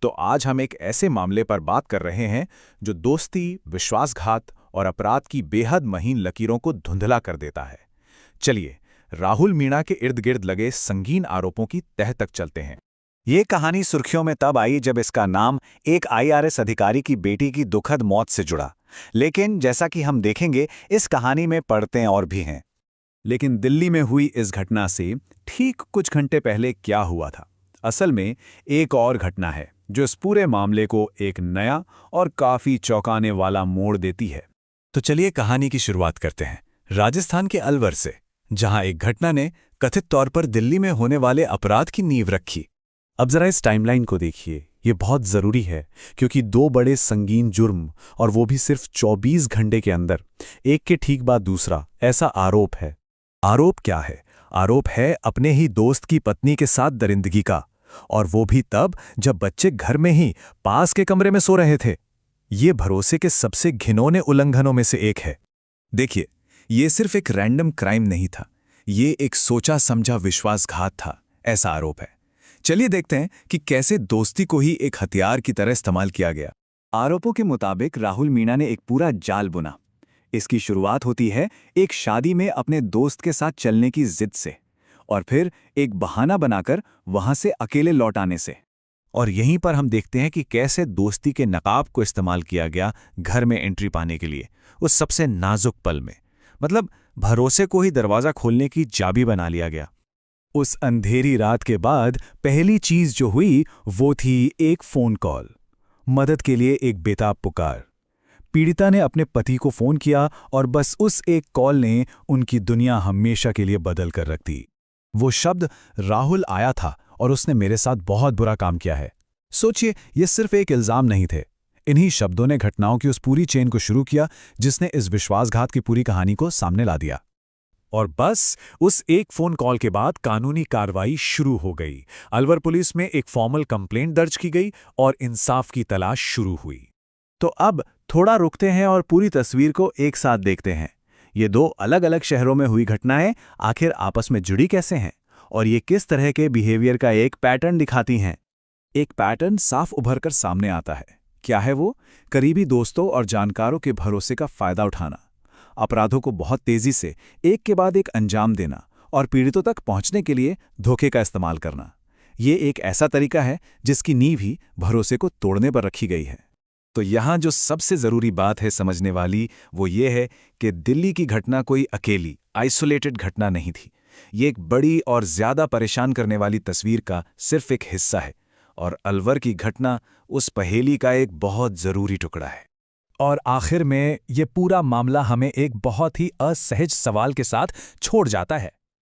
तो आज हम एक ऐसे मामले पर बात कर रहे हैं जो दोस्ती, विश्वासघात और अपराध की बेहद महीन लकीरों को धुंधला कर देता है। चलिए, राहुल मीणा के इर्द गिर्द लगे संगीन आरोपों की तह तक चलते हैं। ये कहानी सुर्खियों में तब आई जब इसका नाम एक आईआरएस अधिकारी की बेटी की दुखद मौत से जुड़ा। लेकिन जैसा कि हम देखेंगे, इस कहानी में पड़ते और भी हैं। लेकिन दिल्ली में हुई इस घटना से ठीक कुछ घंटे पहले क्या हुआ था? असल में एक और घटना है जो इस पूरे मामले को एक नया और काफी चौंकाने वाला मोड़ देती है। तो चलिए कहानी की शुरुआत करते हैं राजस्थान के अलवर से, जहां एक घटना ने कथित तौर पर दिल्ली में होने वाले अपराध की नींव रखी। अब जरा इस टाइमलाइन को देखिए, ये बहुत जरूरी है क्योंकि दो बड़े संगीन जुर्म, और वो भी सिर्फ 24 घंटे के अंदर, एक के ठीक बाद दूसरा, ऐसा आरोप है। आरोप क्या है? आरोप है अपने ही दोस्त की पत्नी के साथ दरिंदगी का, और वो भी तब जब बच्चे घर में ही पास के कमरे में सो रहे थे। ये भरोसे के सबसे घिनौने उल्लंघनों में से एक है। देखिए, ये सिर्फ एक रैंडम क्राइम नहीं था, ये एक सोचा समझा विश्वासघात था, ऐसा आरोप है। चलिए देखते हैं कि कैसे दोस्ती को ही एक हथियार की तरह इस्तेमाल किया गया। आरोपों के मुताबिक राहुल मीणा ने एक पूरा जाल बुना। इसकी शुरुआत होती है एक शादी में अपने दोस्त के साथ चलने की जिद से, और फिर एक बहाना बनाकर वहां से अकेले लौट आने से। और यहीं पर हम देखते हैं कि कैसे दोस्ती के नकाब को इस्तेमाल किया गया घर में एंट्री पाने के लिए, उस सबसे नाजुक पल में। मतलब भरोसे को ही दरवाजा खोलने की चाबी बना लिया गया। उस अंधेरी रात के बाद पहली चीज जो हुई वो थी एक फोन कॉल, मदद के लिए एक बेताब पुकार। पीड़िता ने अपने पति को फोन किया और बस उस एक कॉल ने उनकी दुनिया हमेशा के लिए बदल कर रख दी। वो शब्द, राहुल आया था और उसने मेरे साथ बहुत बुरा काम किया है। सोचिए, ये सिर्फ एक इल्जाम नहीं थे। इन्हीं शब्दों ने घटनाओं की उस पूरी चेन को शुरू किया जिसने इस विश्वासघात की पूरी कहानी को सामने ला दिया। और बस उस एक फोन कॉल के बाद कानूनी कार्रवाई शुरू हो गई। अलवर पुलिस में एक फॉर्मल कंप्लेंट दर्ज की गई और इंसाफ की तलाश शुरू हुई। तो अब थोड़ा रुकते हैं और पूरी तस्वीर को एक साथ देखते हैं। ये दो अलग अलग शहरों में हुई घटनाएं आखिर आपस में जुड़ी कैसे हैं, और ये किस तरह के बिहेवियर का एक पैटर्न दिखाती हैं। एक पैटर्न साफ उभर कर सामने आता है। क्या है वो? करीबी दोस्तों और जानकारों के भरोसे का फायदा उठाना, अपराधों को बहुत तेजी से एक के बाद एक अंजाम देना, और पीड़ितों तक पहुंचने के लिए धोखे का इस्तेमाल करना। ये एक ऐसा तरीका है जिसकी नींव ही भरोसे को तोड़ने पर रखी गई है। तो यहाँ जो सबसे ज़रूरी बात है समझने वाली, वो ये है कि दिल्ली की घटना कोई अकेली, आइसोलेटेड घटना नहीं थी। ये एक बड़ी और ज़्यादा परेशान करने वाली तस्वीर का सिर्फ एक हिस्सा है, और अलवर की घटना उस पहेली का एक बहुत ज़रूरी टुकड़ा है। और आखिर में ये पूरा मामला हमें एक बहुत ही असहज सवाल के साथ छोड़ जाता है।